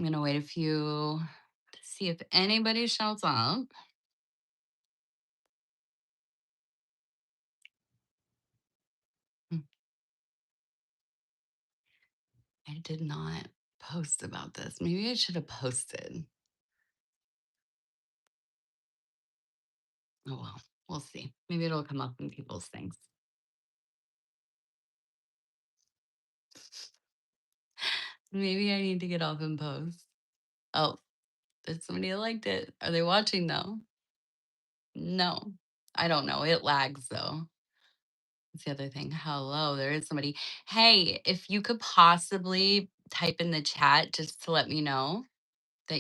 I'm gonna wait a few to see if anybody shows up. Hmm, I did not post about this. Maybe I should have posted. Oh well, we'll see. Maybe it'll come up in people's things. Maybe I need to get off and post. Oh, there's somebody that liked it. Are they watching though? No. I don't know. It lags though. That's the other thing. Hello, there is somebody. Hey, if you could possibly type in the chat just to let me know that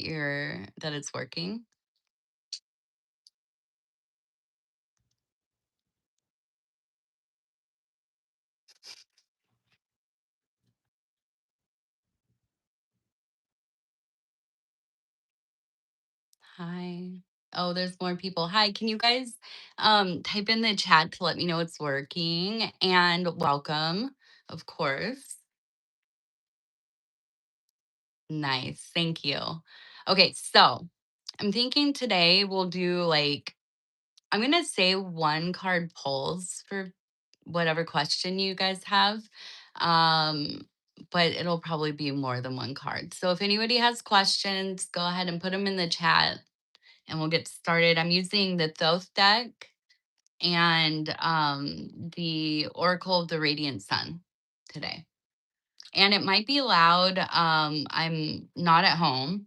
it's working. Hi. Oh, there's more people. Hi, can you guys type in the chat to let me know it's working? And welcome, of course. Nice. Thank you. Okay, so I'm thinking today we'll do like I'm gonna say one card pulls for whatever question you guys have. Um, but it'll probably be more than one card. So if anybody has questions, go ahead and put them in the chat and we'll get started. I'm using the Thoth deck and the Oracle of the Radiant Sun today. And it might be loud. I'm not at home.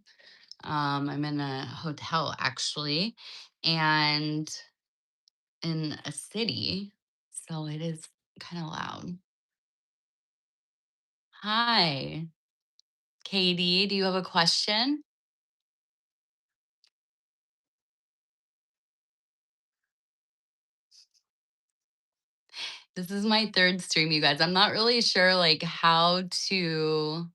I'm in a hotel actually, and in a city. So it is kind of loud. Hi, Katie. Do you have a question? This is my third stream, you guys. I'm not really sure like how to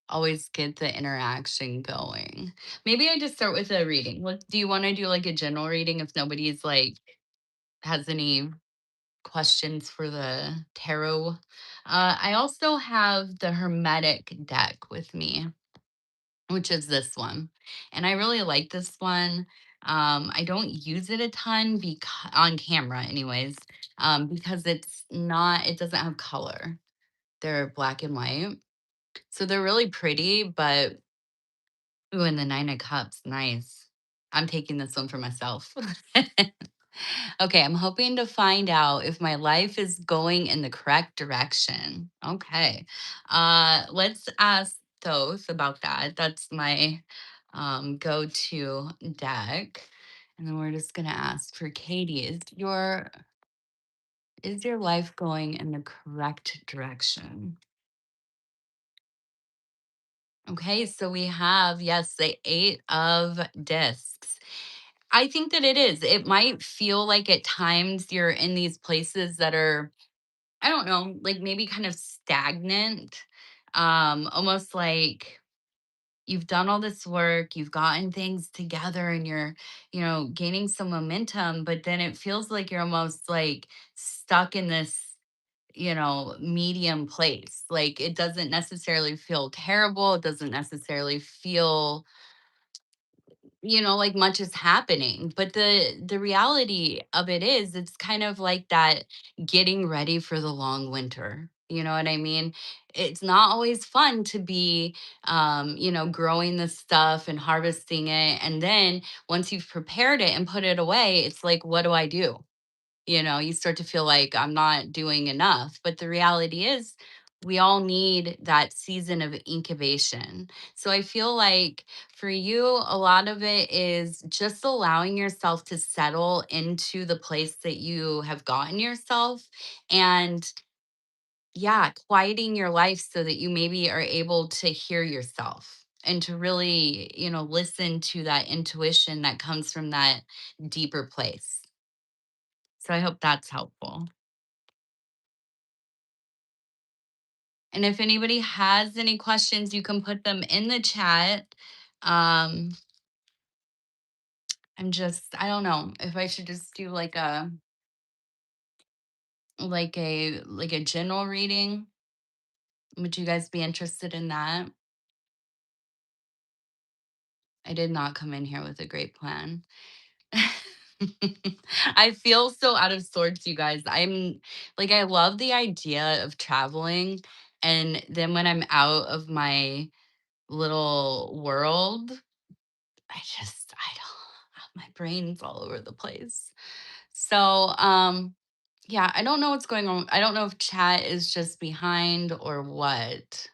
always get the interaction going. Maybe I just start with a reading. What do you want to do like a general reading if nobody's like has any questions for the tarot? I also have the Hermetic deck with me, which is this one. And I really like this one. I don't use it a ton because on camera anyways, because it doesn't have color. They're black and white. So they're really pretty, but ooh, and the 9 of cups, nice. I'm taking this one for myself. Okay, I'm hoping to find out if my life is going in the correct direction. Okay. Let's ask Thoth about that. That's my go-to deck. And then we're just gonna ask for Katie, is your life going in the correct direction? Okay, so we have, yes, the 8 of discs. I think that it is. It might feel like at times you're in these places that are, I don't know, like maybe kind of stagnant. Almost like you've done all this work, you've gotten things together and you're, gaining some momentum, but then it feels like you're almost like stuck in this, medium place. Like it doesn't necessarily feel terrible. It doesn't necessarily feel like much is happening, but the reality of it is it's kind of like that getting ready for the long winter. You know what I mean? It's not always fun to be growing the stuff and harvesting it, and then once you've prepared it and put it away, it's like, what do I do? You start to feel like I'm not doing enough. But the reality is, we all need that season of incubation. So I feel like for you, a lot of it is just allowing yourself to settle into the place that you have gotten yourself. And yeah, quieting your life so that you maybe are able to hear yourself and to really, listen to that intuition that comes from that deeper place. So I hope that's helpful. And if anybody has any questions, you can put them in the chat. Um, I don't know if I should just do like a general reading. Would you guys be interested in that? I did not come in here with a great plan. I feel so out of sorts, you guys. I'm like, I love the idea of traveling. And then when I'm out of my little world, I don't, my brain's all over the place. So, yeah, I don't know what's going on. I don't know if chat is just behind or what.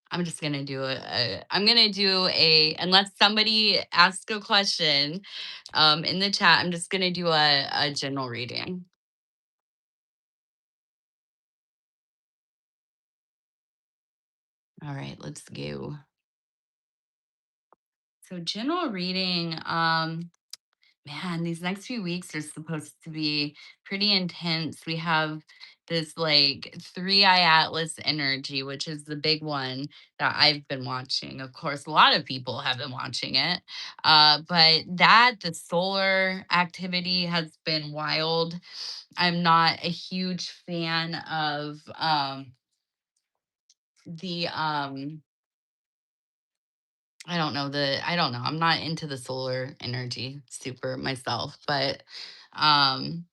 I'm just gonna do I'm gonna do a unless somebody asks a question in the chat, I'm just gonna do a general reading. All right, let's go. So general reading, man, these next few weeks are supposed to be pretty intense. We have this like three eye atlas energy, which is the big one that I've been watching. Of course, a lot of people have been watching it. But that the solar activity has been wild. I'm not a huge fan of the I don't know. I'm not into the solar energy super myself, but um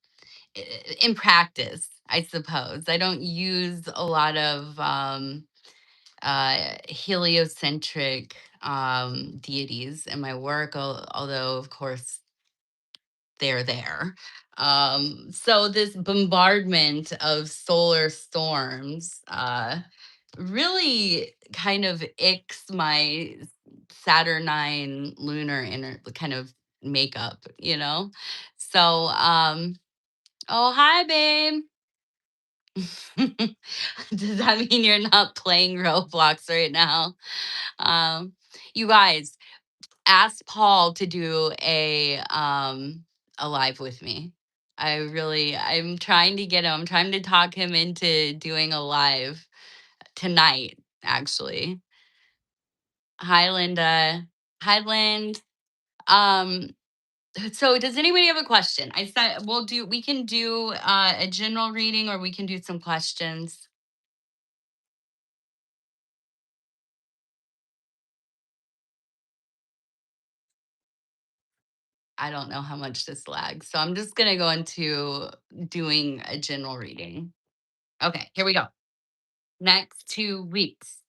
in practice, I suppose. I don't use a lot of heliocentric deities in my work, although, of course, they're there. So, this bombardment of solar storms really kind of icks my Saturnine lunar inner kind of makeup, you know? So, oh, hi, babe. Does that mean you're not playing Roblox right now? Um, you guys, ask Paul to do a live with me. I'm trying to get him. I'm trying to talk him into doing a live tonight, actually. Hi, Linda. Hi, Lind. Um, so does anybody have a question? I said we can do a general reading or we can do some questions. I don't know how much this lags. So I'm just going to go into doing a general reading. Okay, here we go. Next 2 weeks.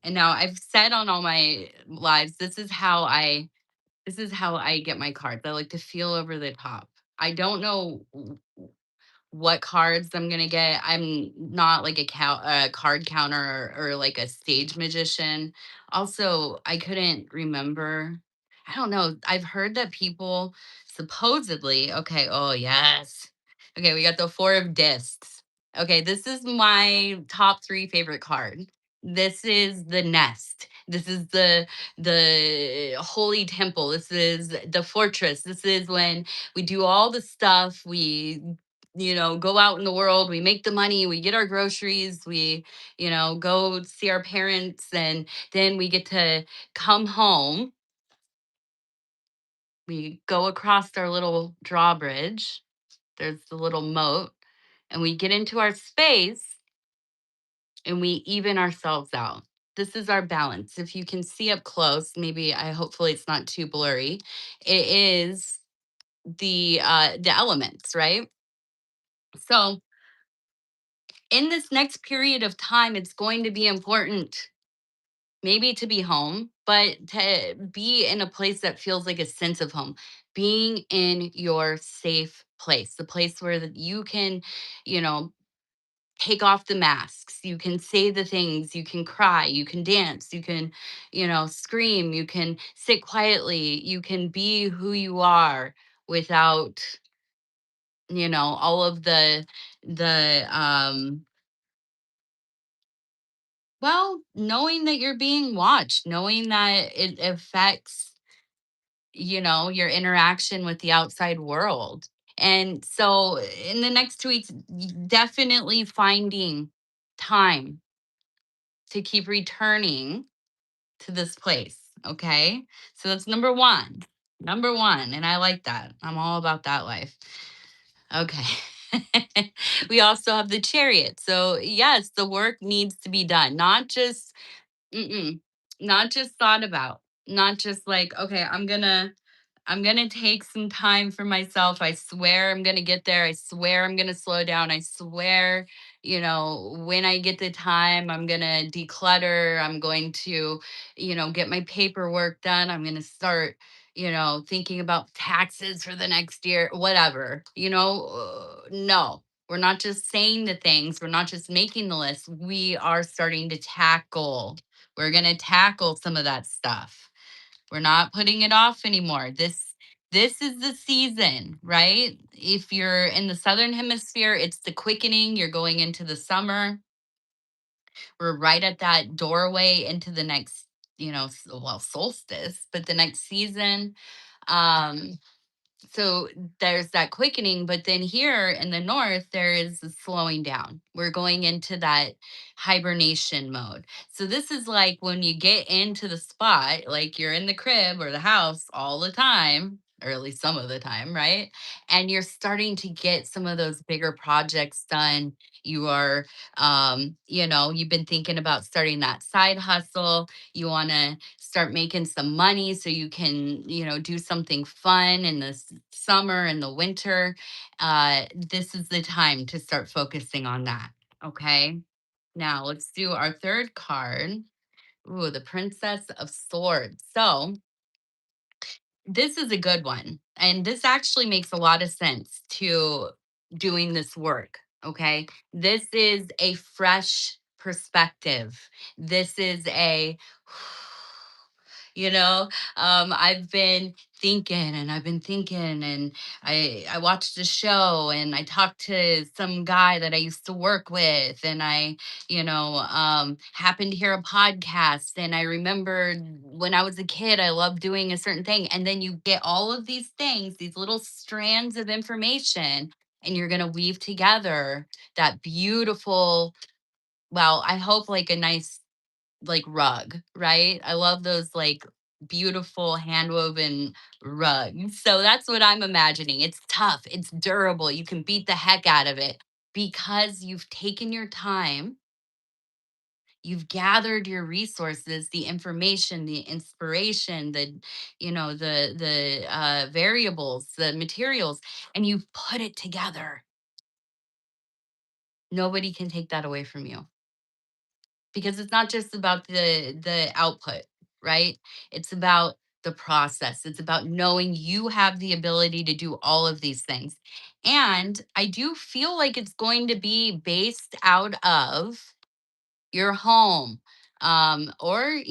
And now I've said on all my lives, this is how I get my cards. I like to feel over the top. I don't know what cards I'm gonna get. I'm not like a card counter or like a stage magician. Also, I couldn't remember. I don't know. I've heard that people supposedly, okay, oh yes. Okay, we got the four of discs. Okay, this is my top three favorite card. This is the nest. This is the holy temple. This is the fortress. This is when we do all the stuff. We go out in the world, we make the money, we get our groceries, we, go see our parents, and then we get to come home. We go across our little drawbridge. There's the little moat, and we get into our space and we even ourselves out. This is our balance. If you can see up close, maybe I hopefully it's not too blurry. It is the elements, right? So in this next period of time, it's going to be important maybe to be home, but to be in a place that feels like a sense of home, being in your safe place, the place where you can, you know, take off the masks, you can say the things, you can cry, you can dance, you can, scream, you can sit quietly, you can be who you are without, all of the well, knowing that you're being watched, knowing that it affects, your interaction with the outside world. And so in the next 2 weeks, definitely finding time to keep returning to this place. Okay. So that's number one. Number one. And I like that. I'm all about that life. Okay. We also have the chariot. So, yes, the work needs to be done, not just Mm-mm. Not just thought about. Not just like, okay, I'm gonna take some time for myself. I swear I'm gonna get there. I swear I'm gonna slow down. I swear, when I get the time, I'm gonna declutter. I'm going to, get my paperwork done. I'm gonna start, thinking about taxes for the next year, whatever. No. We're not just saying the things, we're not just making the list. We are starting to tackle. We're gonna tackle some of that stuff. We're not putting it off anymore. This is the season, right? If you're in the southern hemisphere, it's the quickening. You're going into the summer. We're right at that doorway into the next, solstice, but the next season. Um so there's that quickening, but then here in the north there is a slowing down. We're going into that hibernation mode. So this is like when you get into the spot, like you're in the crib or the house all the time, or at least some of the time, right? And you're starting to get some of those bigger projects done. You are you've been thinking about starting that side hustle. You want to start making some money so you can, do something fun in the summer and the winter. This is the time to start focusing on that. Okay. Now let's do our third card. Ooh, the Princess of Swords. So this is a good one. And this actually makes a lot of sense to doing this work. Okay. This is a fresh perspective. This is a, you know, I've been thinking and I watched a show and I talked to some guy that I used to work with and I happened to hear a podcast and I remembered when I was a kid, I loved doing a certain thing. And then you get all of these things, these little strands of information, and you're going to weave together that beautiful, well, I hope like a nice, like rug, right? I love those like beautiful hand woven rugs. So that's what I'm imagining. It's tough, it's durable. You can beat the heck out of it because you've taken your time. You've gathered your resources, the information, the inspiration, the variables, the materials, and you've put it together. Nobody can take that away from you because it's not just about the output, right? It's about the process. It's about knowing you have the ability to do all of these things. And I do feel like it's going to be based out of your home, or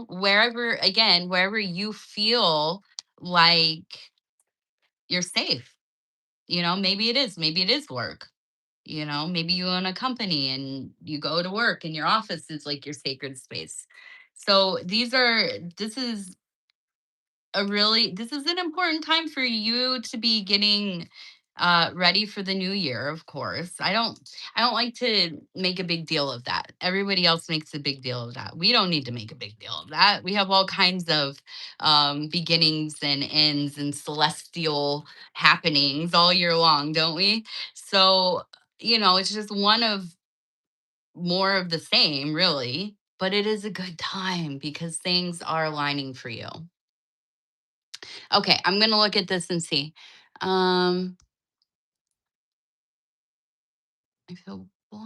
wherever you feel like you're safe. Maybe it is work. Maybe you own a company and you go to work and your office is like your sacred space. So this is an important time for you to be getting ready for the new year. Of course, I don't like to make a big deal of that. Everybody else makes a big deal of that. We don't need to make a big deal of that. We have all kinds of beginnings and ends and celestial happenings all year long, don't we? So it's just one of more of the same, really, but it is a good time because things are aligning for you. Okay, I'm gonna look at this and see. Um, I feel blah.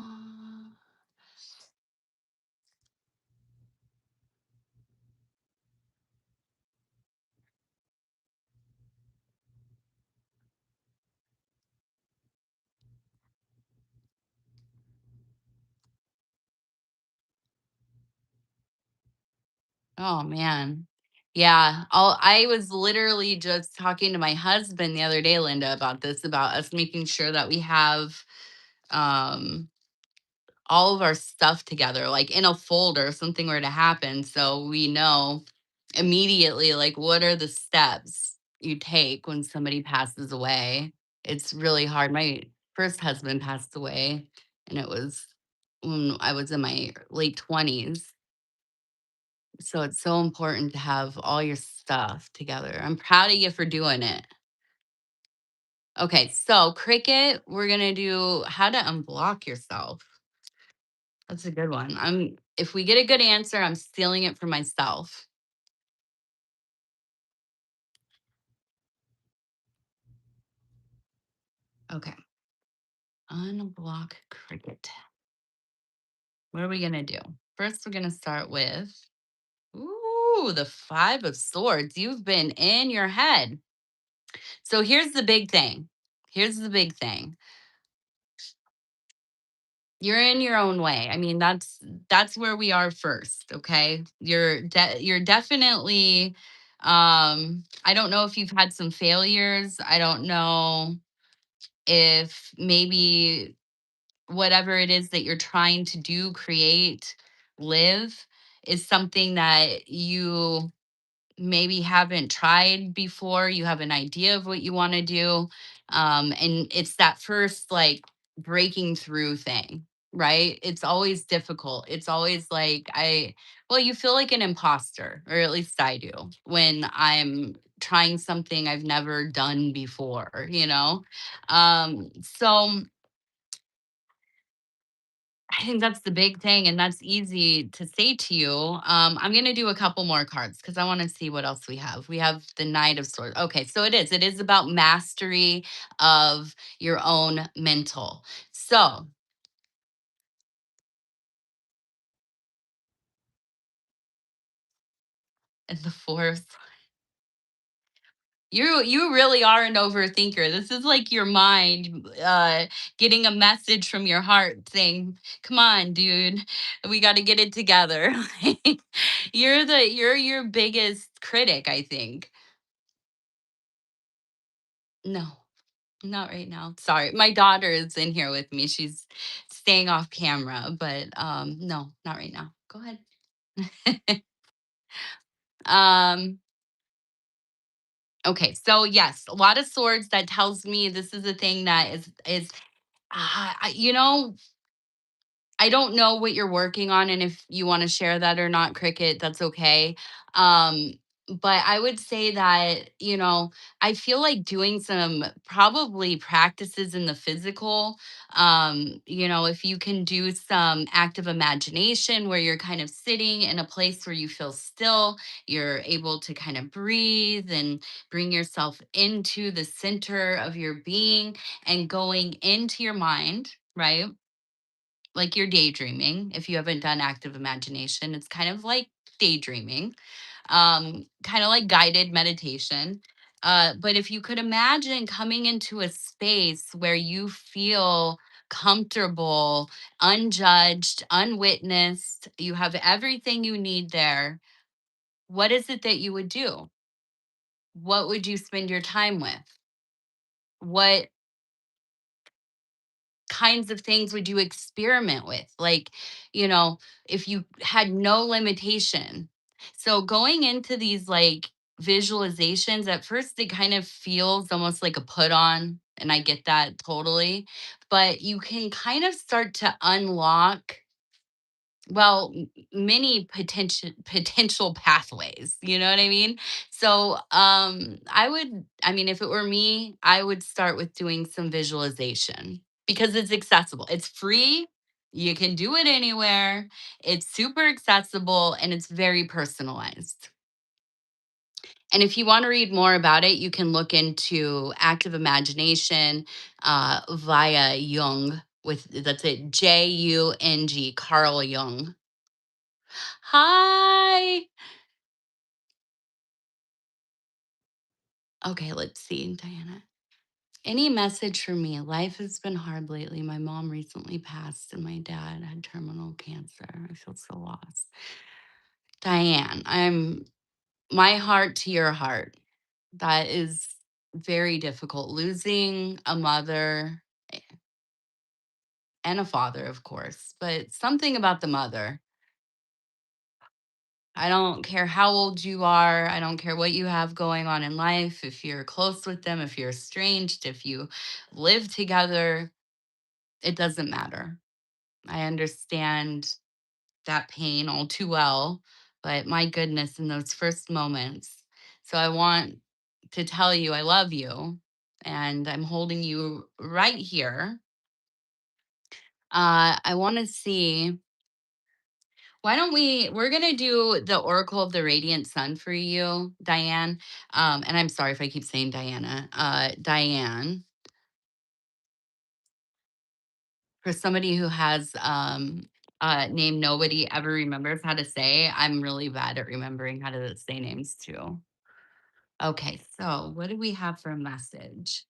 Oh man. Yeah. I was literally just talking to my husband the other day, Linda, about this, about us making sure that we have um all of our stuff together, like in a folder, if something were to happen. So we know immediately, like, what are the steps you take when somebody passes away? It's really hard. My first husband passed away, and it was when I was in my late 20s. So it's so important to have all your stuff together. I'm proud of you for doing it. Okay, so cricket, we're going to do how to unblock yourself. That's a good one. If we get a good answer, I'm stealing it for myself. Okay. Unblock cricket. What are we gonna do? First, we're gonna start with ooh, the five of swords. You've been in your head. So here's the big thing. Here's the big thing. You're in your own way. I mean, that's where we are first, okay? You're definitely I don't know if you've had some failures. I don't know if maybe whatever it is that you're trying to do, create, live is something that you maybe haven't tried before. You have an idea of what you want to do. And it's that first like breaking through thing, right? It's always difficult. It's always like, well, you feel like an imposter, or at least I do when I'm trying something I've never done before, you know? So I think that's the big thing, and that's easy to say to you. I'm going to do a couple more cards because I want to see what else we have. We have the Knight of Swords. Okay, so it is. It is about mastery of your own mental. So, and the fourth, you really are an overthinker. This is like your mind getting a message from your heart saying, "Come on, dude, we got to get it together." You're your biggest critic, I think. No, not right now. Sorry. My daughter is in here with me. She's staying off camera, but no, not right now. Go ahead. um okay, so yes, a lot of swords that tells me this is a thing that is you know, I don't know what you're working on, and if you want to share that or not, Cricket, that's okay. Um, but I would say that, I feel like doing some probably practices in the physical. If you can do some active imagination where you're kind of sitting in a place where you feel still, you're able to kind of breathe and bring yourself into the center of your being and going into your mind, right? Like you're daydreaming. If you haven't done active imagination, it's kind of like daydreaming, kind of like guided meditation. But if you could imagine coming into a space where you feel comfortable, unjudged, unwitnessed, you have everything you need there, what is it that you would do? What would you spend your time with? What kinds of things would you experiment with? Like, you know, if you had no limitation. So going into these like visualizations, at first it kind of feels almost like a put on. And I get that totally. But you can kind of start to unlock well many potential pathways, you know what I mean? So I mean, if it were me, I would start with doing some visualization because it's accessible, it's free, you can do it anywhere, it's super accessible, and it's very personalized. And if you want to read more about it, you can look into active imagination via Jung, with that's it, Jung, Carl Jung. Hi. Okay, let's see, Diana. Any message for me? Life has been hard lately. My mom recently passed, and my dad had terminal cancer. I feel so lost. Diane, I'm my heart to your heart. That is very difficult. Losing a mother and a father, of course, but something about the mother. I don't care how old you are. I don't care what you have going on in life. If you're close with them, if you're estranged, if you live together, it doesn't matter. I understand that pain all too well, but my goodness, in those first moments. So I want to tell you I love you and I'm holding you right here. I want to see. Why don't we're gonna do the Oracle of the Radiant Sun for you, Diane. And I'm sorry if I keep saying Diana. Diane, for somebody who has name nobody ever remembers how to say, I'm really bad at remembering how to say names too. Okay, so what do we have for a message?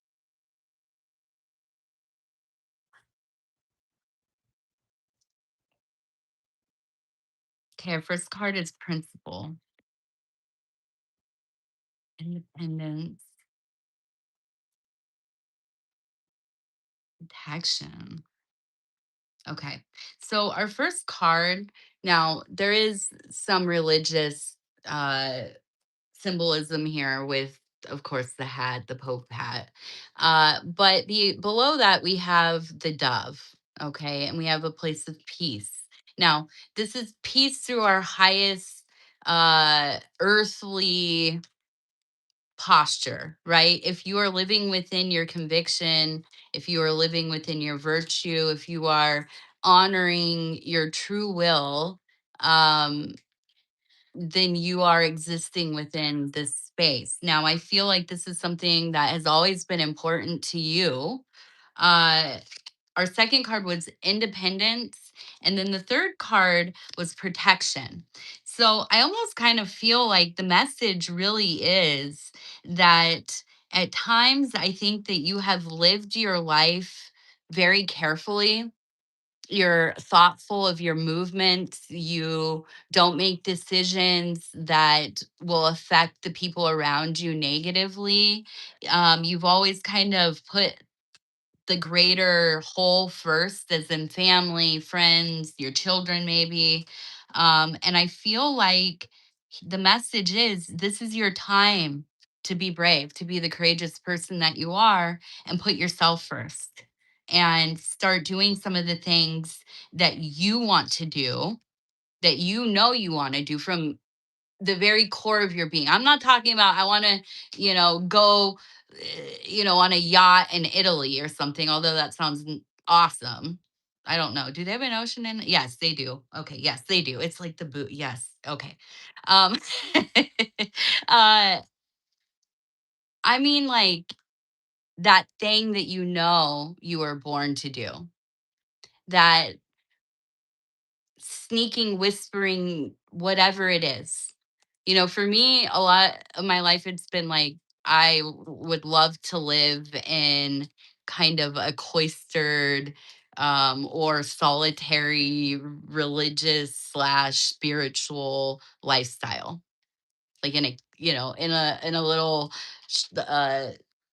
Okay, our first card is Principle, Independence, Protection. Okay. So our first card, now there is some religious uh symbolism here with, of course, the hat, the Pope hat. But the below that we have the dove, okay, and we have a place of peace. Now, this is peace through our highest earthly posture, right? If you are living within your conviction, if you are living within your virtue, if you are honoring your true will, um, then you are existing within this space. Now, I feel like this is something that has always been important to you. Uh, our second card was independence. And then the third card was protection. So I almost kind of feel like the message really is that at times I think that you have lived your life very carefully. You're thoughtful of your movements. You don't make decisions that will affect the people around you negatively. You've always kind of put the greater whole first, as in family, friends, your children, maybe. And I feel like the message is this is your time to be brave, to be the courageous person that you are, and put yourself first and start doing some of the things that you want to do, that you know you want to do from the very core of your being. I'm not talking about I want to, go, on a yacht in Italy or something, although that sounds awesome. I don't know. Do they have an ocean in? Yes, they do. Okay, yes, they do. It's like the boot. Yes. Okay. Um uh I mean like that thing that you know you were born to do. That sneaking, whispering, whatever it is. For me, a lot of my life, it's been like would love to live in kind of a cloistered or solitary religious slash spiritual lifestyle, like in a in a little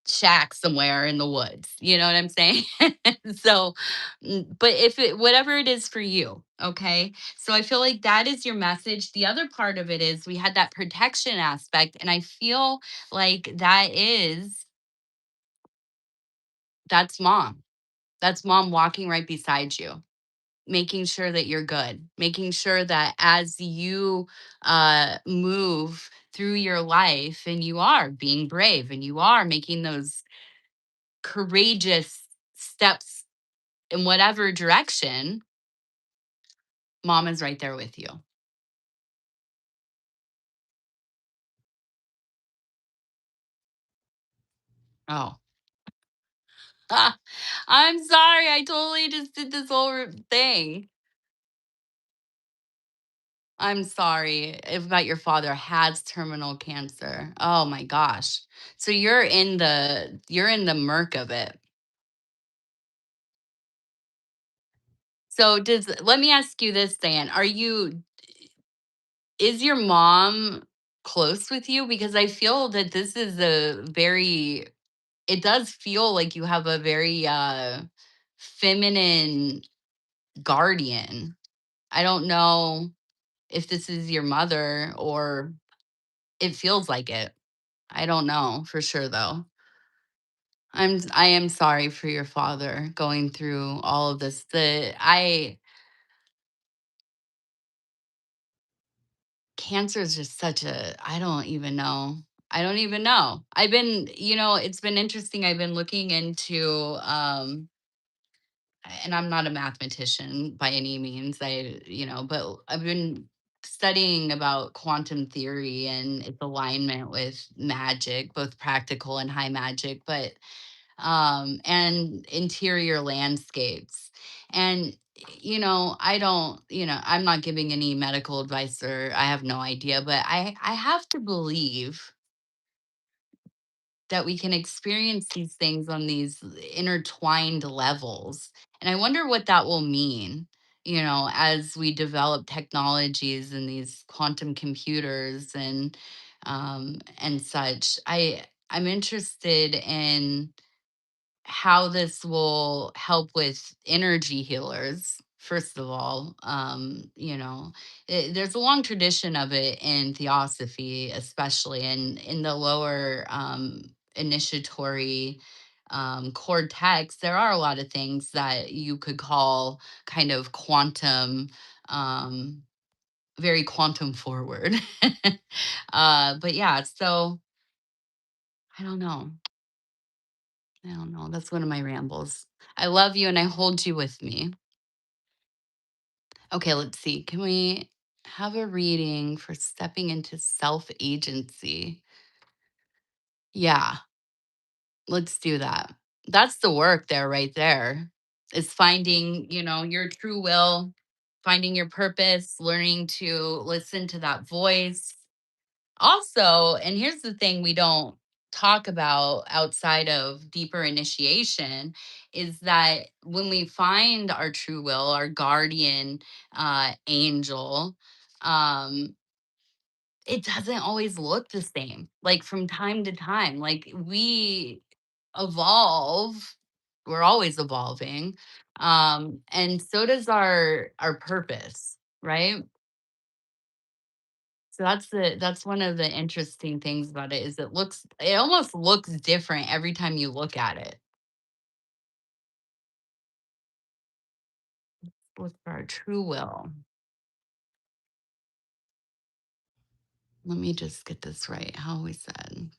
shack somewhere in the woods, you know what I'm saying? So but if it whatever it is for you, okay, so I feel like that is your message. The other part of it is we had that protection aspect, and I feel like that's mom. That's mom walking right beside you, making sure that you're good, making sure that as you move through your life and you are being brave and you are making those courageous steps in whatever direction, mom is right there with you. Oh, ah, I'm sorry. I totally just did this whole thing. I'm sorry about your father has terminal cancer. Oh my gosh. So you're in the murk of it. So does let me ask you this, Dan. Is your mom close with you? Because I feel that this is a very it does feel like you have a very feminine guardian. I don't know if this is your mother or it feels like it. I don't know for sure though. I am sorry for your father going through all of this. The I Cancer is just such a I don't even know. I don't even know. It's been interesting. I've been looking into and I'm not a mathematician by any means. But I've been studying about quantum theory and its alignment with magic, both practical and high magic, but and interior landscapes. And I don't, I'm not giving any medical advice, or I have no idea, but I have to believe that we can experience these things on these intertwined levels. And I wonder what that will mean, as we develop technologies and these quantum computers and such. I'm interested in how this will help with energy healers. First of all, there's a long tradition of it in theosophy, especially in the lower initiatory cortex. There are a lot of things that you could call kind of quantum, um, very quantum forward. But yeah, so I don't know. I don't know. That's one of my rambles. I love you and I hold you with me. Okay, let's see. Can we have a reading for stepping into self agency? Yeah, let's do that. That's the work there, right there. Is finding, your true will, finding your purpose, learning to listen to that voice. Also, and here's the thing we don't talk about outside of deeper initiation, is that when we find our true will, our guardian angel, um, it doesn't always look the same. Like from time to time, like we evolve, we're always evolving. And so does our purpose, right? So that's one of the interesting things about it is it almost looks different every time you look at it. Look for our true will. Let me just get this right. How we said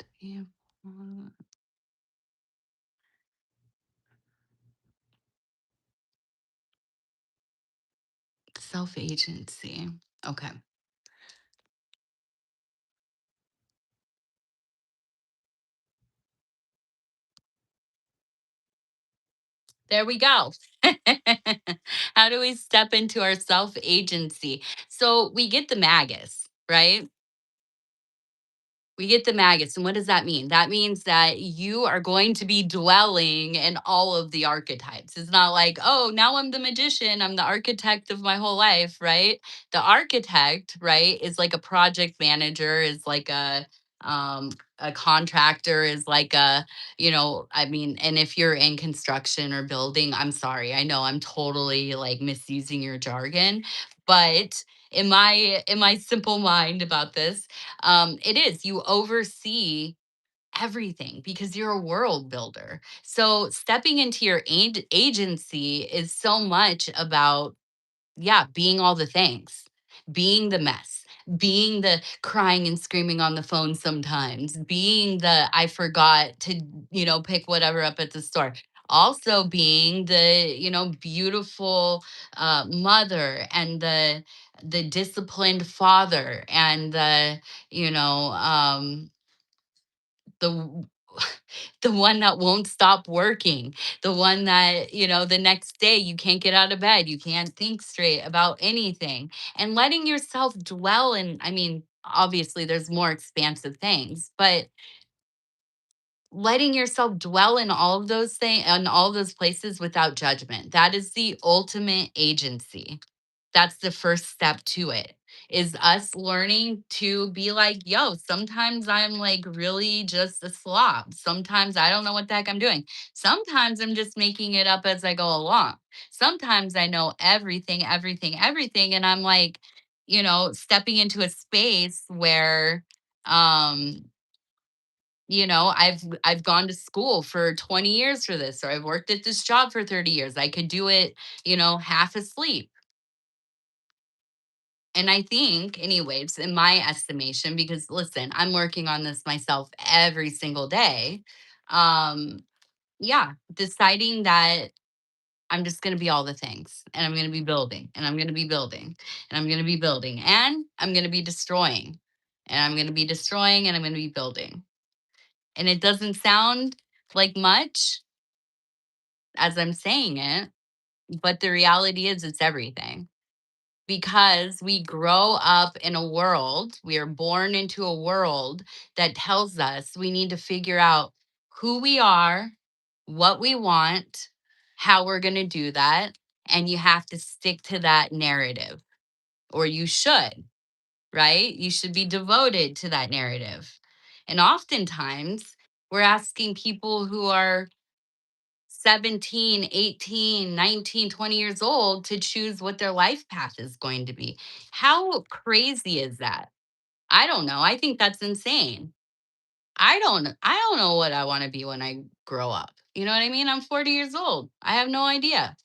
self agency. Okay, there we go. How do we step into our self agency? So we get the magus, right? We get the maggots. And what does that mean? That means that you are going to be dwelling in all of the archetypes. It's not like, oh, now I'm the magician. I'm the architect of my whole life, right? The architect, right, is like a project manager, is like a contractor, is like I mean, and if you're in construction or building, I'm sorry. I know I'm totally like misusing your jargon, but in my simple mind about this, it is, you oversee everything because you're a world builder. So stepping into your agency is so much about, yeah, being all the things, being the mess, being the crying and screaming on the phone sometimes, being the I forgot to, pick whatever up at the store. Also being the, beautiful mother, and the disciplined father, and the, you know, the the one that won't stop working, the one that, the next day you can't get out of bed, you can't think straight about anything, and letting yourself dwell in, I mean, obviously there's more expansive things, but letting yourself dwell in all of those things and all those places without judgment. That is the ultimate agency. That's the first step to it, is us learning to be like, yo, sometimes I'm like really just a slob. Sometimes I don't know what the heck I'm doing. Sometimes I'm just making it up as I go along. Sometimes I know everything, everything, everything. And I'm like, stepping into a space where um I've gone to school for 20 years for this, or I've worked at this job for 30 years. I could do it, half asleep. And I think, anyways, in my estimation, because listen, I'm working on this myself every single day. Um, yeah, deciding that I'm just going to be all the things, and I'm going to be building, and I'm going to be building, and I'm going to be building, and I'm going to be destroying, and I'm going to be destroying, and I'm going to be building. And it doesn't sound like much as I'm saying it, but the reality is it's everything, because we grow up in a world, we are born into a world that tells us we need to figure out who we are, what we want, how we're going to do that. And you have to stick to that narrative, or you should, right? You should be devoted to that narrative. And oftentimes, we're asking people who are 17, 18, 19, 20 years old to choose what their life path is going to be. How crazy is that? I don't know. I think that's insane. I don't know what I want to be when I grow up. You know what I mean? I'm 40 years old. I have no idea.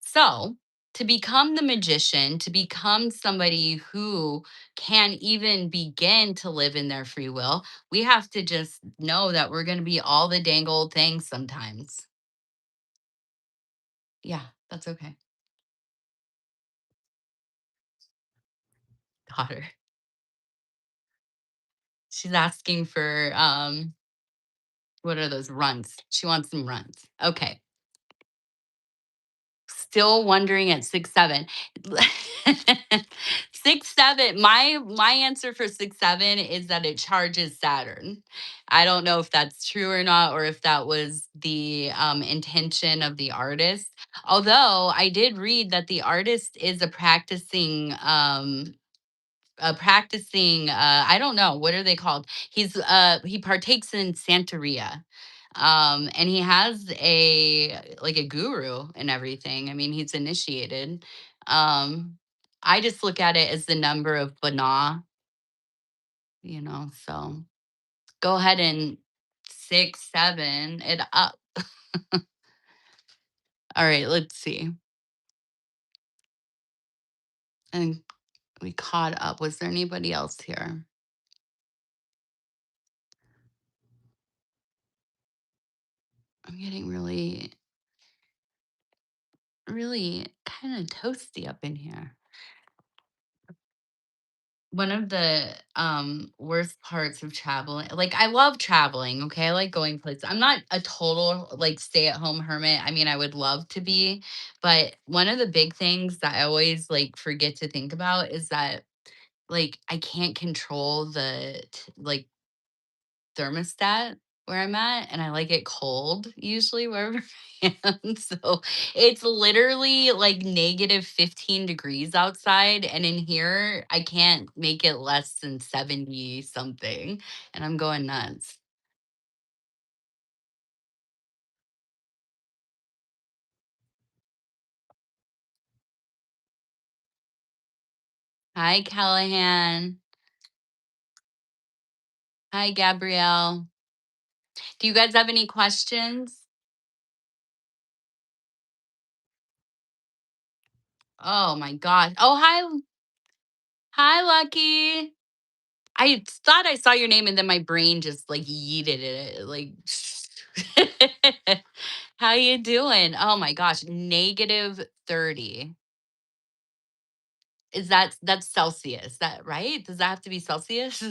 So, to become the magician, to become somebody who can even begin to live in their free will, we have to just know that we're going to be all the dang old things sometimes. Yeah, that's okay. Daughter. She's asking for what are those runs? She wants some runs. Okay. Still wondering at 6'7". 6'7". My answer for 6'7" is that it charges Saturn. I don't know if that's true or not, or if that was the intention of the artist. Although I did read that the artist is a practicing, I don't know, what are they called? He partakes in Santeria. And he has a guru and everything. I mean, he's initiated. Um I just look at it as the number of Bana, so go ahead and 6, 7 it up. All right, let's see. And we caught up. Was there anybody else here? I'm getting really, really kind of toasty up in here. One of the worst parts of traveling, like, I love traveling, okay? I like going places. I'm not a total like stay-at-home hermit. I mean, I would love to be, but one of the big things that I always like forget to think about is that, like, I can't control like, thermostat where I'm at, and I like it cold usually wherever I am. So it's literally like negative 15 degrees outside. And in here, I can't make it less than 70 something. And I'm going nuts. Hi, Callahan. Hi, Gabrielle. Do you guys have any questions? Oh my gosh. Oh, hi. Hi, Lucky. I thought I saw your name and then my brain just like yeeted it. Like, how you doing? Oh my gosh, negative 30. That's Celsius? That right? Does that have to be Celsius?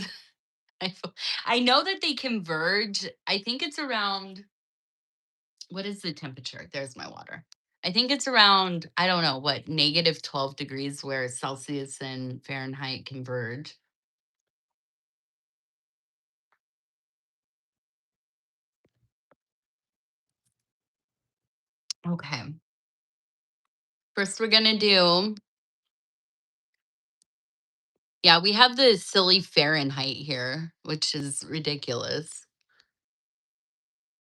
I know that they converge. I think it's around, what is the temperature? There's my water. I think it's around, I don't know what, negative 12 degrees where Celsius and Fahrenheit converge. Okay. First, we're going to do, yeah, we have the silly Fahrenheit here, which is ridiculous.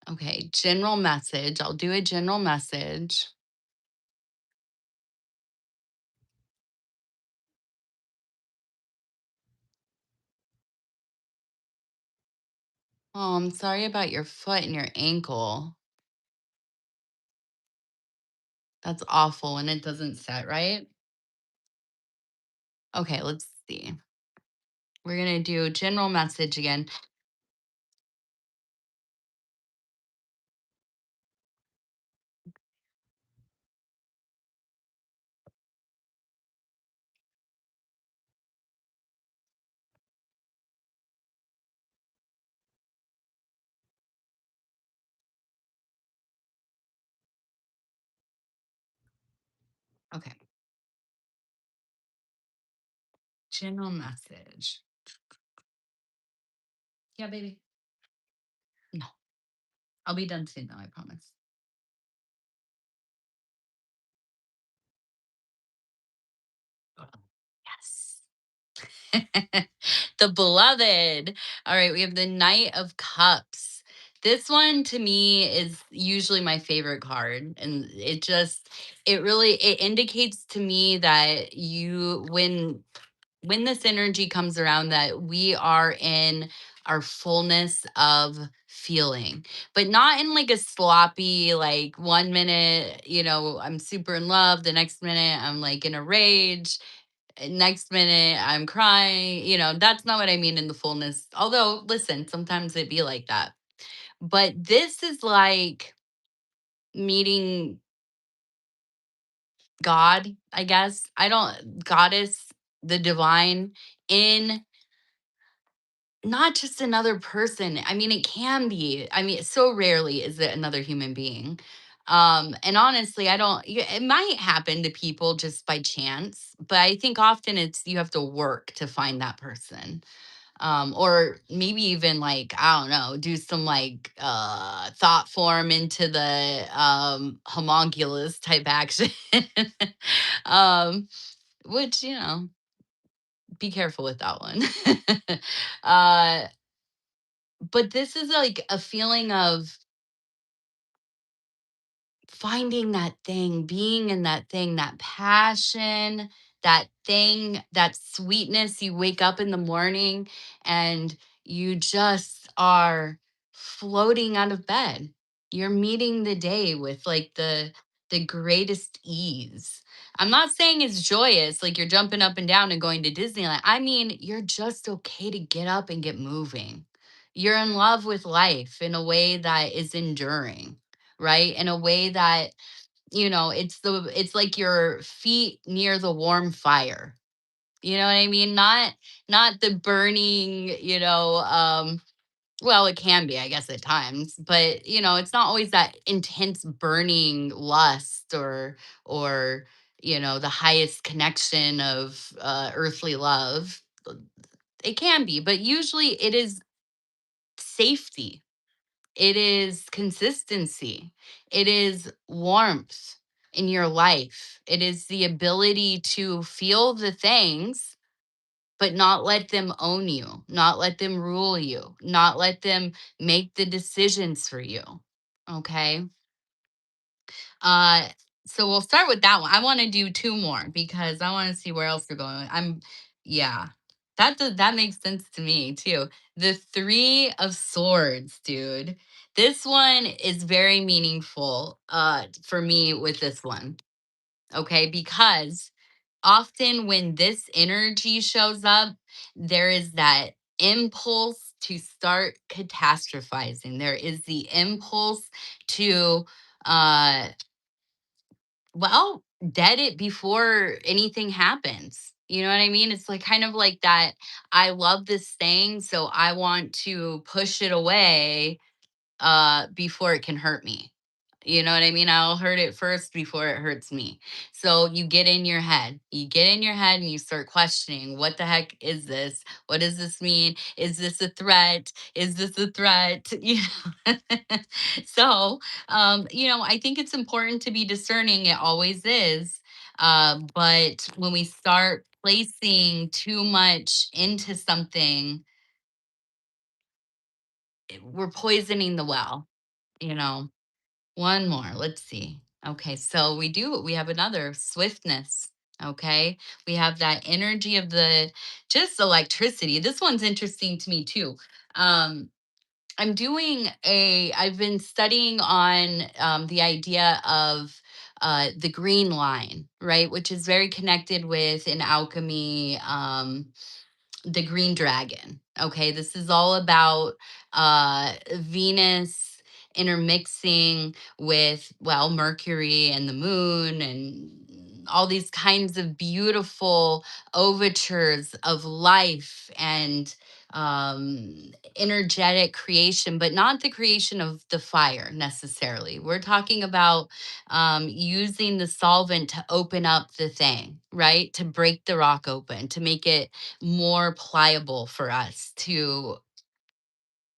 Okay, general message. I'll do a general message. Oh, I'm sorry about your foot and your ankle. That's awful when it doesn't set right. Okay, let's see. We're going to do general message again. Okay. General message. Yeah, baby. No. I'll be done soon though, I promise. Yes. The beloved. All right, we have the Knight of Cups. This one to me is usually my favorite card, and it really it indicates to me that you when this energy comes around, that we are in our fullness of feeling, but not in like a sloppy, like 1 minute, I'm super in love, the next minute I'm like in a rage, next minute I'm crying. That's not what I mean in the fullness. Although, listen, sometimes it be like that. But this is like meeting God, I guess. I don't, goddess, the divine, in not just another person. I mean, it can be. I mean, so rarely is it another human being. And honestly, I don't, it might happen to people just by chance, but I think often it's you have to work to find that person. Or maybe even like, I don't know, do some like thought form into the homunculus type action. um, which, be careful with that one. uh but this is like a feeling of finding that thing, being in that thing, that passion, that thing, that sweetness. You wake up in the morning and you just are floating out of bed. You're meeting the day with like the greatest ease. I'm not saying it's joyous, like you're jumping up and down and going to Disneyland. I mean, you're just okay to get up and get moving. You're in love with life in a way that is enduring, right? In a way that, it's like your feet near the warm fire. You know what I mean? Not the burning, well, it can be, I guess, at times, but it's not always that intense burning lust, or the highest connection of earthly love. It can be, but usually it is safety. It is consistency. It is warmth in your life. It is the ability to feel the things, but not let them own you, not let them rule you, not let them make the decisions for you. Okay. Uh, so we'll start with that one. I want to do two more because I want to see where else we're going. Yeah, that makes sense to me too. The Three of Swords, dude. This one is very meaningful for me with this one. Okay, because often when this energy shows up, there is that impulse to start catastrophizing. There is the impulse to uh well, dead it before anything happens. You know what I mean? It's like kind of like that. I love this thing, so I want to push it away before it can hurt me. You know what I mean? I'll hurt it first before it hurts me. So you get in your head. You get in your head and you start questioning, what the heck is this? What does this mean? Is this a threat? Is this a threat? So, I think it's important to be discerning. It always is. But when we start placing too much into something, we're poisoning the well, you know. One more. Let's see. Okay, so we have another swiftness. Okay. We have that energy of the just electricity. This one's interesting to me too. Um, I've been studying on the idea of the green line, right? Which is very connected with in alchemy. The green dragon. Okay, this is all about Venus intermixing with, well, Mercury and the moon and all these kinds of beautiful overtures of life and energetic creation, but not the creation of the fire necessarily. We're talking about using the solvent to open up the thing, right? To break the rock open, to make it more pliable for us to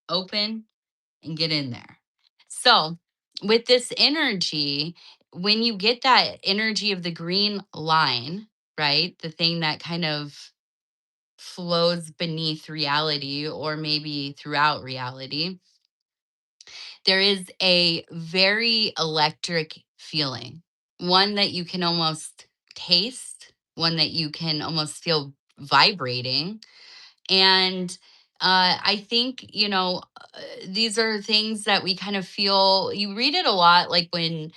open and get in there. So, with this energy, when you get that energy of the green line, right? The thing that kind of flows beneath reality or maybe throughout reality, there is a very electric feeling, one that you can almost taste, one that you can almost feel vibrating. And I think, these are things that we kind of feel. You read it a lot, like when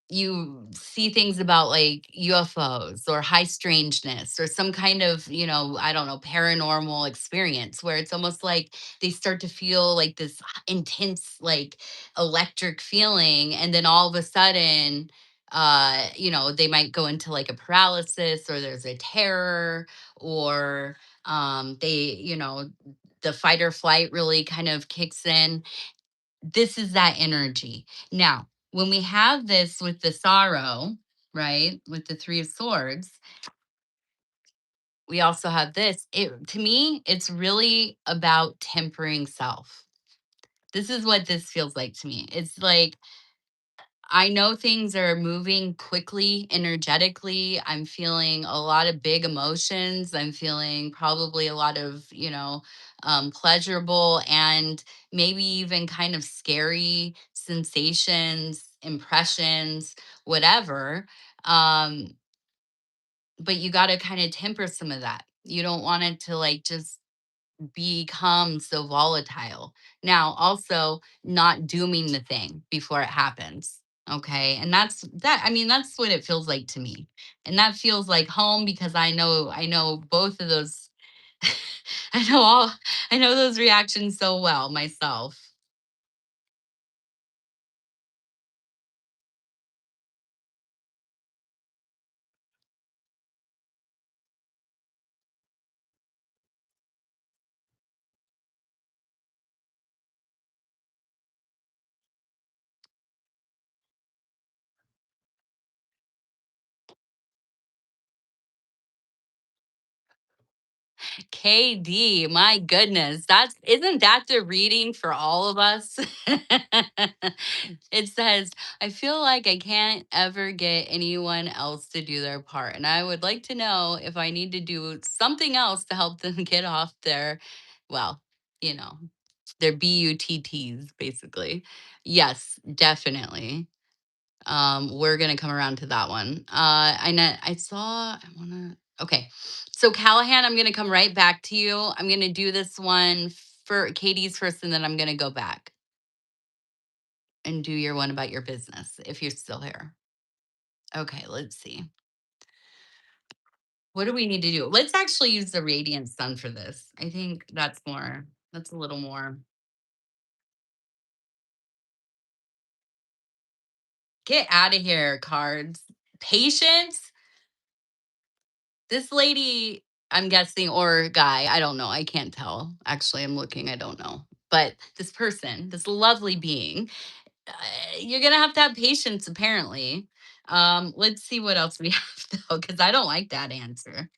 you see things about like UFOs or high strangeness or some kind of, I don't know, paranormal experience where it's almost like they start to feel like this intense, like electric feeling. And then all of a sudden, they might go into like a paralysis or there's a terror or the fight or flight really kind of kicks in. This is that energy. Now, when we have this with the sorrow, right, with the Three of Swords, we also have this. It to me, it's really about tempering self. This is what this feels like to me. It's like I know things are moving quickly, energetically. I'm feeling a lot of big emotions. I'm feeling probably a lot of, pleasurable and maybe even kind of scary sensations, impressions, whatever. Um, but you got to kind of temper some of that. You don't want it to like just become so volatile. Now, also not dooming the thing before it happens. Okay. And that's what it feels like to me. And that feels like home because I know both of those. I know those reactions so well myself. KD, my goodness. That's isn't that the reading for all of us? It says, I feel like I can't ever get anyone else to do their part. And I would like to know if I need to do something else to help them get off their, well, you know, their BUTTs, basically. Yes, definitely. We're gonna come around to that one. I know I saw. I wanna. Okay, so Callahan, I'm gonna come right back to you. I'm gonna do this one for Katie's first, and then I'm gonna go back and do your one about your business if you're still here. Okay, let's see. What do we need to do? Let's actually use the radiant sun for this. I think that's more. That's a little more. Get out of here, cards. Patience. This lady, I'm guessing, or guy, I don't know. I can't tell. Actually, I'm looking. I don't know. But this person, this lovely being, uh, you're gonna have to have patience. Apparently. Let's see what else we have though, because I don't like that answer.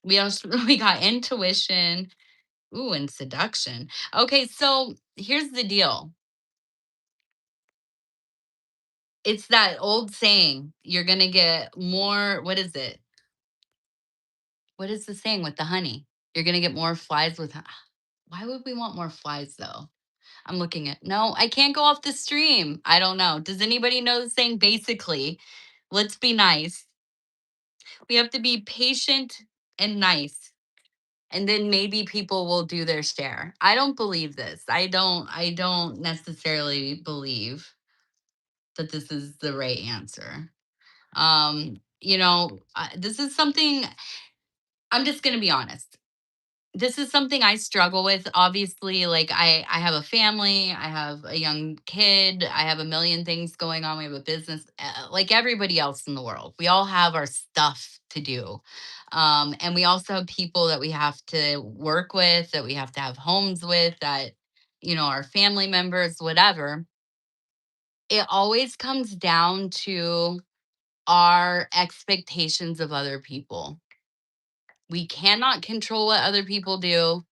We also we got intuition, ooh, and seduction. Okay, so here's the deal. It's that old saying. You're gonna get more. What is it? What is the saying with the honey? You're gonna get more flies with. Why would we want more flies though? I'm looking at no, I can't go off the stream. I don't know. Does anybody know the saying? Basically, let's be nice. We have to be patient and nice. And then maybe people will do their share. I don't believe this. I don't necessarily believe that this is the right answer. This is something I'm just going to be honest. This is something I struggle with. Obviously, like I have a family, I have a young kid, I have a million things going on. We have a business like everybody else in the world. We all have our stuff to do. And we also have people that we have to work with, that we have to have homes with, that, are family members, whatever. It always comes down to our expectations of other people. We cannot control what other people do.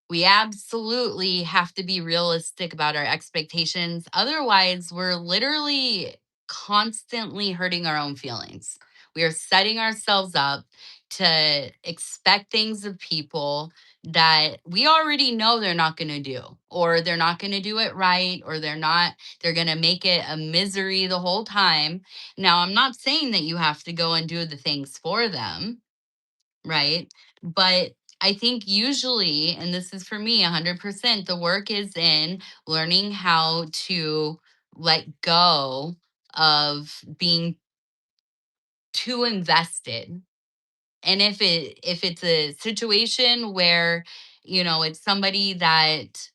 We absolutely have to be realistic about our expectations. Otherwise, we're literally constantly hurting our own feelings. We are setting ourselves up to expect things of people that we already know they're not going to do, or they're not going to do it right, or they're going to make it a misery the whole time. Now, I'm not saying that you have to go and do the things for them, right? But I think usually, and this is for me 100%, the work is in learning how to let go of being too invested. And if it's a situation where, it's somebody that,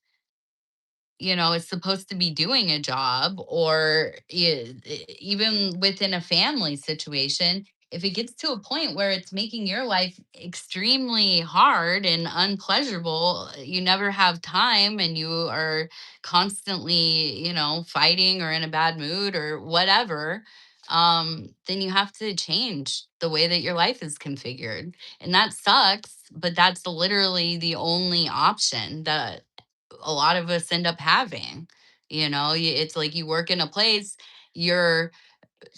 is supposed to be doing a job, or even within a family situation, if it gets to a point where it's making your life extremely hard and unpleasurable, you never have time, and you are constantly, fighting or in a bad mood or whatever, then you have to change the way that your life is configured. And that sucks, but that's literally the only option that a lot of us end up having. It's like you work in a place, your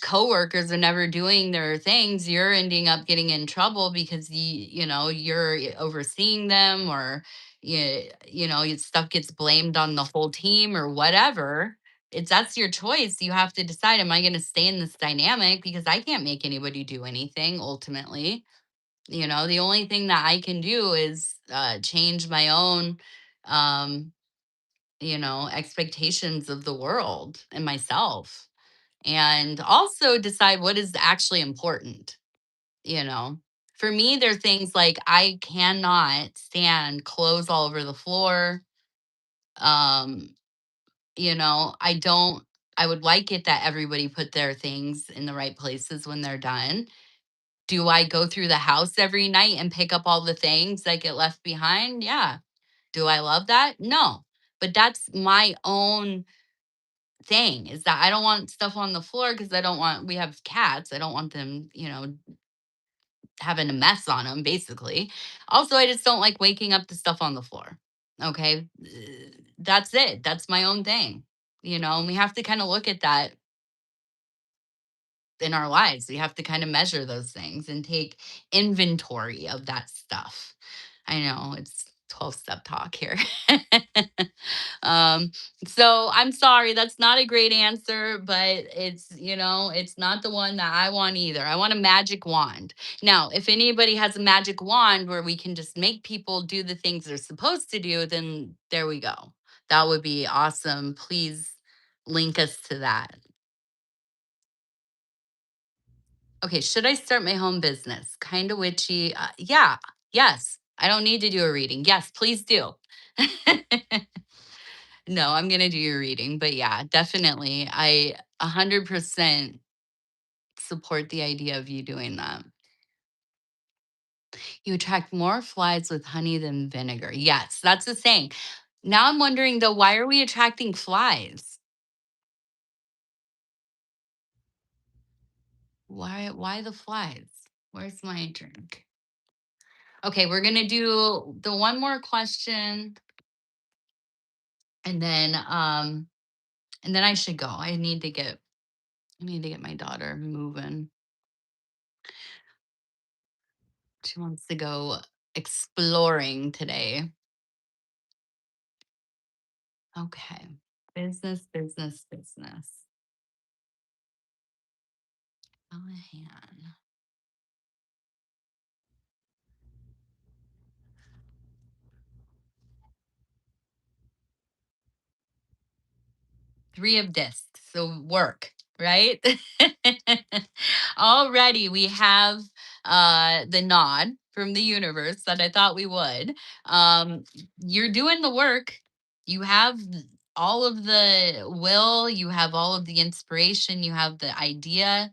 coworkers are never doing their things, you're ending up getting in trouble because you're overseeing them, or stuff gets blamed on the whole team or whatever. That's your choice. You have to decide, am I going to stay in this dynamic, because I can't make anybody do anything ultimately. The only thing that I can do is change my own um expectations of the world and myself, and also decide what is actually important. You know, for me, there are things like I cannot stand clothes all over the floor. Um, I don't, I would like it that everybody put their things in the right places when they're done. Do I go through the house every night and pick up all the things that get left behind? Yeah. Do I love that? No. But that's my own thing, is that I don't want stuff on the floor, because we have cats. I don't want them, having a mess on them, basically. Also, I just don't like waking up the stuff on the floor. Okay. That's it. That's my own thing, and we have to kind of look at that in our lives. We have to kind of measure those things and take inventory of that stuff. I know it's 12-step talk here. um, so I'm sorry, that's not a great answer, but it's not the one that I want either. I want a magic wand. Now, if anybody has a magic wand where we can just make people do the things they're supposed to do, then there we go. That would be awesome. Please link us to that. Okay, should I start my home business? Kind of witchy. Yeah, yes. I don't need to do a reading. Yes, please do. No, I'm going to do your reading. But yeah, definitely. I 100% support the idea of you doing that. You attract more flies with honey than vinegar. Yes, that's the saying. Now I'm wondering though, why are we attracting flies? Why the flies? Where's my drink? Okay, we're going to do the one more question, and then I should go. I need to get my daughter moving. She wants to go exploring today. Okay. Business, business, business. Callahan. 3 of discs, so work, right? Already we have the nod from the universe that I thought we would. You're doing the work. You have all of the will, you have all of the inspiration, you have the idea.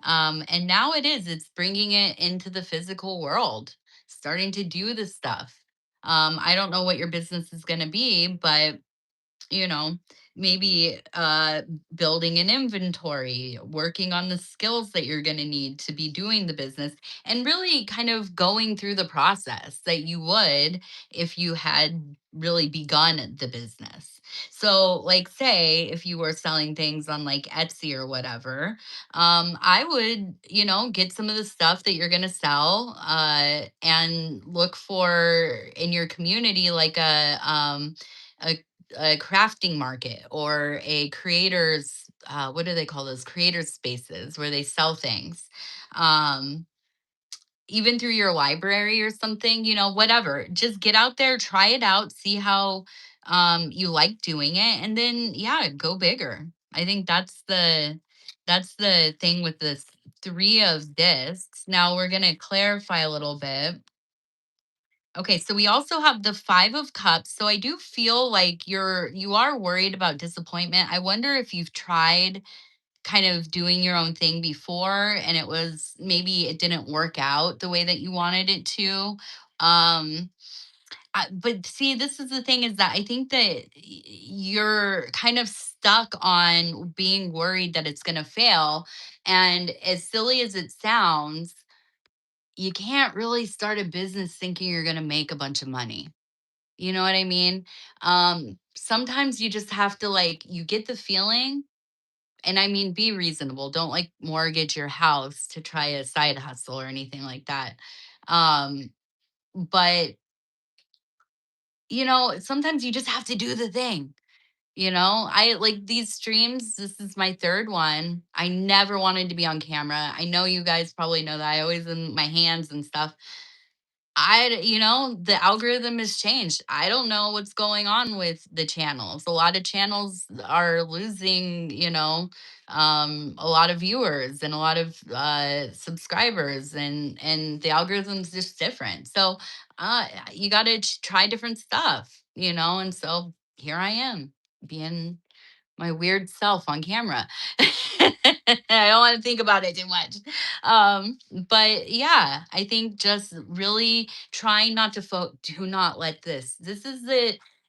And now it's bringing it into the physical world, starting to do the stuff. I don't know what your business is going to be, but you know maybe building an inventory, working on the skills that you're going to need to be doing the business, and really kind of going through the process that you would if you had really begun the business. So like say if you were selling things on like Etsy or whatever, I would get some of the stuff that you're going to sell, and look for in your community like a a crafting market or a creators, what do they call those, creators spaces where they sell things, um even through your library or something, whatever. Just get out there, try it out, see how you like doing it, and then yeah, go bigger. I think that's the thing with this three of discs. Now we're going to clarify a little bit. Okay, so we also have the 5 of cups. So I do feel like you are worried about disappointment. I wonder if you've tried kind of doing your own thing before and maybe it didn't work out the way that you wanted it to. Um but see, this is the thing, is that I think that you're kind of stuck on being worried that it's going to fail. And as silly as it sounds, you can't really start a business thinking you're going to make a bunch of money. You know what I mean? Sometimes you just have to, like, you get the feeling, and I mean, be reasonable. Don't like mortgage your house to try a side hustle or anything like that. Um, but sometimes you just have to do the thing. I like these streams. This is my third one. I never wanted to be on camera. I know you guys probably know that. I always in my hands and stuff. The algorithm has changed. I don't know what's going on with the channels. A lot of channels are losing, a lot of viewers and a lot of subscribers, and the algorithm's just different. So you got to try different stuff, and so here I am being my weird self on camera. I don't want to think about it too much. But yeah, I think just really trying not to do not let this is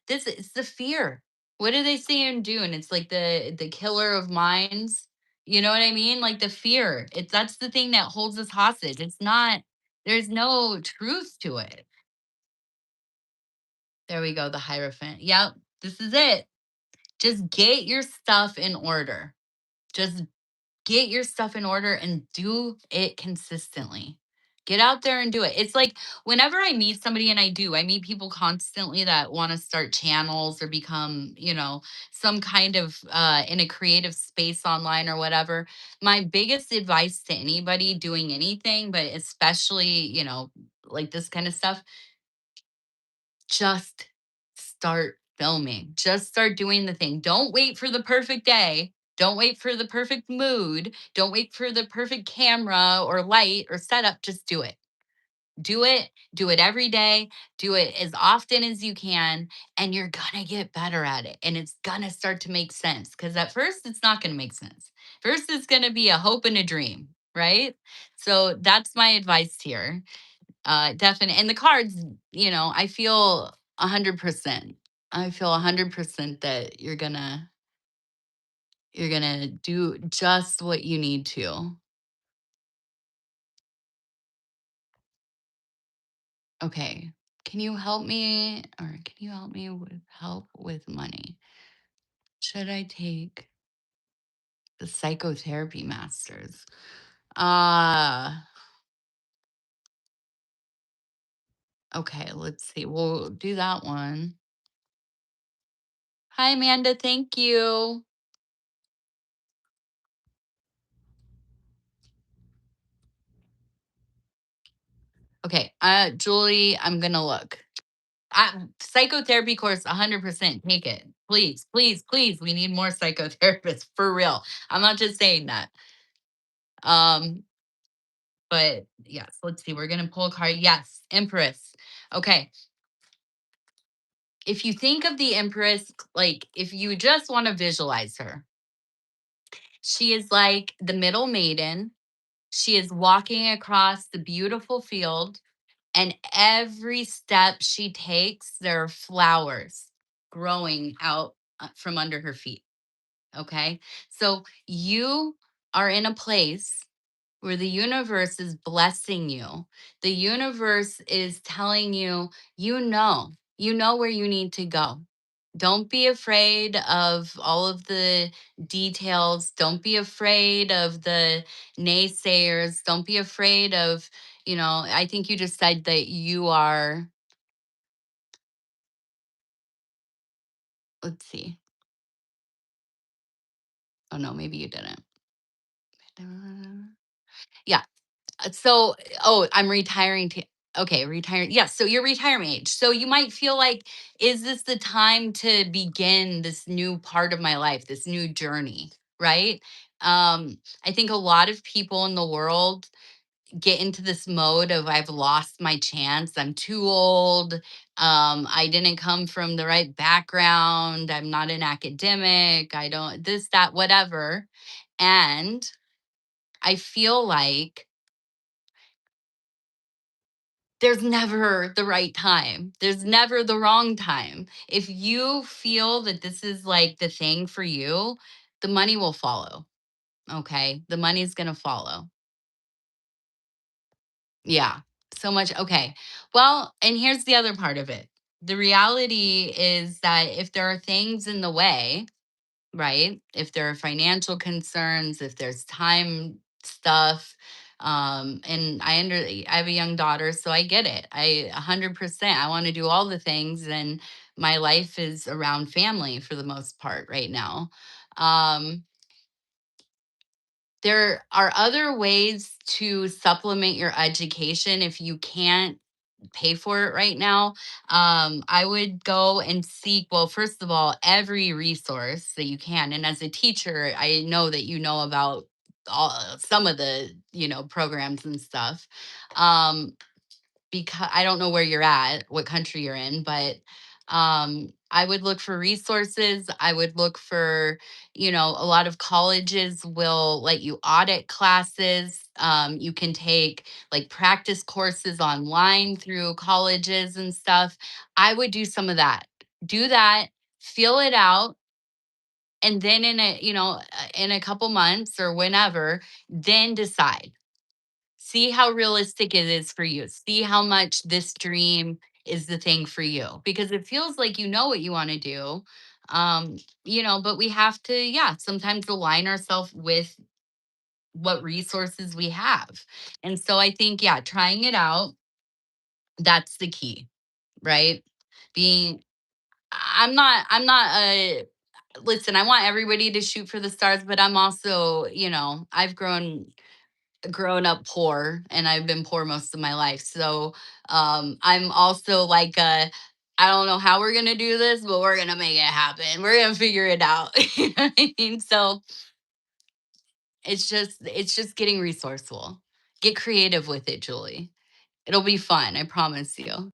this is the fear. What do they say in Dune? It's like the killer of minds. You know what I mean? Like the fear. That's the thing that holds us hostage. It's not, there's no truth to it. There we go, the Hierophant. Yep, this is it. Just get your stuff in order. Just get your stuff in order and do it consistently. Get out there and do it. It's like whenever I meet somebody, and I meet people constantly that want to start channels or become, some kind of in a creative space online or whatever. My biggest advice to anybody doing anything, but especially, like this kind of stuff, just start filming. Just start doing the thing. Don't wait for the perfect day. Don't wait for the perfect mood. Don't wait for the perfect camera or light or setup. Just do it. Do it. Do it every day. Do it as often as you can. And you're going to get better at it. And it's going to start to make sense. Because at first, it's not going to make sense. First, it's going to be a hope and a dream. Right. So that's my advice here. Definite. And the cards, I feel 100%. I feel 100% that you're gonna do just what you need to. Okay. Can you help me with help with money? Should I take the psychotherapy masters? Uh okay, let's see. We'll do that one. Hi Amanda, thank you. Okay, Julie, I'm gonna look. Psychotherapy course, 100% take it. Please, please, please. We need more psychotherapists for real. I'm not just saying that. Um, but yes, let's see. We're gonna pull a card. Yes, Empress. Okay. If you think of the Empress, like if you just want to visualize her, she is like the middle maiden. She is walking across the beautiful field, and every step she takes, there are flowers growing out from under her feet. Okay. So you are in a place where the universe is blessing you. The universe is telling you, you know where you need to go. Don't be afraid of all of the details. Don't be afraid of the naysayers. Don't be afraid of, I think you just said that you are, let's see. Oh, no, maybe you didn't. Yeah. So, oh, I'm retiring to okay, retiring. Yes, so your retirement age. So you might feel like, is this the time to begin this new part of my life, this new journey, right? I think a lot of people in the world get into this mode of I've lost my chance. I'm too old. I didn't come from the right background. I'm not an academic. I don't this, that, whatever. And I feel like there's never the right time. There's never the wrong time. If you feel that this is like the thing for you, the money will follow. Okay. The money's going to follow. Yeah. So much. Okay. Well, and here's the other part of it. The reality is that if there are things in the way, right? If there are financial concerns, if there's time stuff, and I have a young daughter, so I get it. 100%, I want to do all the things, and my life is around family for the most part right now. Um, there are other ways to supplement your education if you can't pay for it right now. I would go and seek, well, first of all, every resource that you can. And as a teacher, I know that you know about some of the, programs and stuff. Um, because I don't know where you're at, what country you're in, but I would look for resources. I would look for, a lot of colleges will let you audit classes. You can take like practice courses online through colleges and stuff. I would do some of that. Do that, feel it out, and then in a couple months or whenever, then decide. See how realistic it is for you. See how much this dream is the thing for you, because it feels like you know what you want to do. But we have to, yeah, sometimes align ourselves with what resources we have. And so I think, yeah, trying it out, that's the key, right? Being, I'm not a, listen, I want everybody to shoot for the stars, but I'm also, I've grown up poor, and I've been poor most of my life. So I'm also like I don't know how we're gonna do this, but we're gonna make it happen. We're gonna figure it out. You know what I mean? So it's just getting resourceful. Get creative with it, Julie. It'll be fun, I promise you.